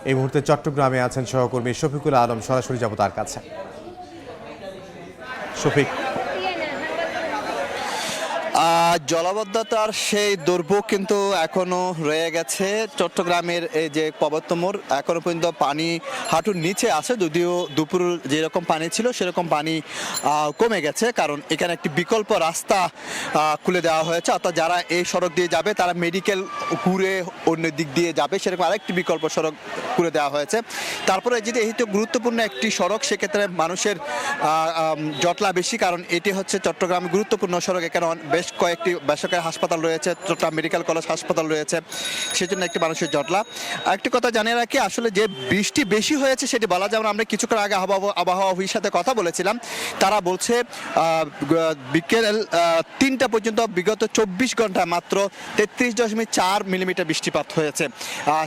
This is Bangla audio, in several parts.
এই মুহূর্তে চট্টগ্রামে আছেন সহকর্মী শফিকুল আলম, সরাসরি যাব তার কাছে। শফিক, জলাবদ্ধতার সেই দুর্ভোগ কিন্তু এখনো রয়ে গেছে চট্টগ্রামের। এই যে পবর্তমোড় এখনো পর্যন্ত পানি হাঁটুর নিচে আছে, যদিও দুপুর যেরকম পানি ছিল সেরকম পানি কমে গেছে, কারণ এখানে একটি বিকল্প রাস্তা খুলে দেওয়া হয়েছে। অর্থাৎ যারা এই সড়ক দিয়ে যাবে তারা মেডিকেল ঘুরে অন্য দিক দিয়ে যাবে, সেরকম আরেকটি বিকল্প সড়ক খুলে দেওয়া হয়েছে। তারপরে যেটি এই তো গুরুত্বপূর্ণ একটি সড়ক, সেক্ষেত্রে মানুষের জটলা বেশি, কারণ এটি হচ্ছে চট্টগ্রামের গুরুত্বপূর্ণ সড়ক। এখানে বেশ কয়েকটি বেসরকারি হাসপাতাল রয়েছে, চট্টগ্রাম মেডিকেল কলেজ হাসপাতাল রয়েছে, সেজন্য একটি মানুষের জটলা। একটি কথা জানিয়ে রাখি, আসলে যে বৃষ্টি বেশি হয়েছে সেটি বলা যাবে না। আমরা কিছুক্ষণ আগে আবহাওয়া অফিসের সাথে কথা বলেছিলাম, তারা বলছে বিকেল 3টা পর্যন্ত বিগত 24 ঘন্টায় মাত্র 33.4 মিলিমিটার বৃষ্টিপাত হয়েছে।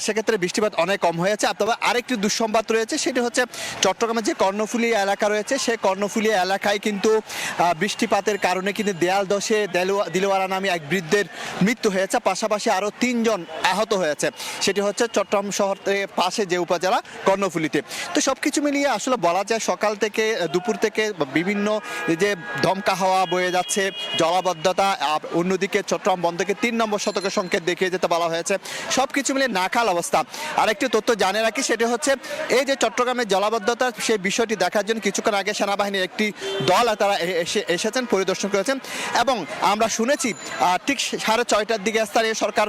সেক্ষেত্রে বৃষ্টিপাত অনেক কম হয়েছে। তবে আরেকটি দুঃসংবাদ রয়েছে, সেটি হচ্ছে চট্টগ্রামের যে কর্ণফুলী এলাকা রয়েছে, সেই কর্ণফুলী এলাকায় কিন্তু বৃষ্টিপাতের কারণে কিন্তু দেয়াল দশে দিলওয়ারা নামে এক বৃদ্ধের মৃত্যু হয়েছে, পাশাপাশি আরও 3 জন আহত হয়েছে। সেটি হচ্ছে চট্টগ্রাম শহরের পাশে যে উপজেলা কর্ণফুলীতে। তো সবকিছু মিলিয়ে আসলে বলা যায় সকাল থেকে দুপুর থেকে বিভিন্ন যে ধমকা হাওয়া বয়ে যাচ্ছে, জলাবদ্ধতা, অন্যদিকে চট্টগ্রাম বন্দরকে 3 নম্বর সতর্ক সংকেত দেখিয়ে যেতে বলা হয়েছে। সবকিছু মিলিয়ে নাকাল অবস্থা। আরেকটি তথ্য জানিয়ে রাখি, সেটি হচ্ছে এই যে চট্টগ্রামের জলাবদ্ধতার সেই বিষয়টি দেখার জন্য কিছুক্ষণ আগে সেনাবাহিনীর একটি দল তারা এসেছেন, পরিদর্শন করেছেন। এবং আমরা শুনেছি ঠিক 6:30টার দিকে স্থানীয় সরকার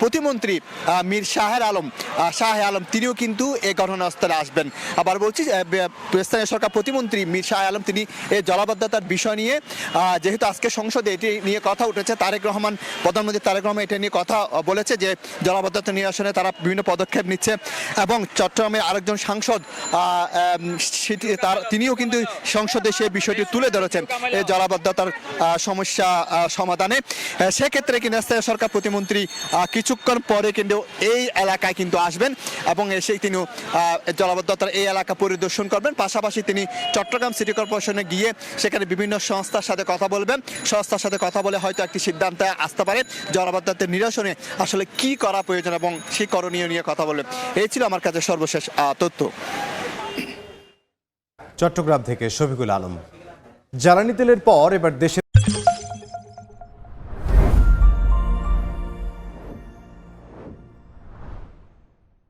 প্রতিমন্ত্রী মীর শাহ আলম তিনিও কিন্তু এই ঘটনাস্থলে আসবেন। আবার বলছি, স্থানীয় সরকার প্রতিমন্ত্রী মীর শাহ আলম তিনি এই জলাবদ্ধতার বিষয় নিয়ে, যেহেতু আজকে সংসদে এটি নিয়ে কথা উঠেছে, প্রধানমন্ত্রী তারেক রহমান এটা নিয়ে কথা বলেছে যে জলাবদ্ধতা নিরসনে তারা বিভিন্ন পদক্ষেপ নিচ্ছে। এবং চট্টগ্রামের আরেকজন সাংসদ তিনিও কিন্তু সংসদে সেই বিষয়টি তুলে ধরেছেন, এই জলাবদ্ধতার সমস্যা সমাধানে। সেক্ষেত্রে কিন্তু স্থানীয় সরকার প্রতিমন্ত্রী কিছুক্ষণ পরে কিন্তু এই এলাকায় কিন্তু আসবেন এবং এসেই তিনি জলাবদ্ধতার এই এলাকা পরিদর্শন করবেন। পাশাপাশি তিনি চট্টগ্রাম সিটি কর্পোরেশনে গিয়ে সেখানে বিভিন্ন সংস্থার সাথে কথা বলবেন। সংস্থার সাথে কথা বলে হয়তো একটি সিদ্ধান্তে আসতে পারে জলাবদ্ধতার নিরসনে আসলে কি করা প্রয়োজন এবং সেই করণীয় নিয়ে কথা বলবেন। এই ছিল আমার কাছে সর্বশেষ তথ্য। চট্টগ্রাম থেকে শফিকুল আলম। জ্বালানি তেলের পর এবার দেশের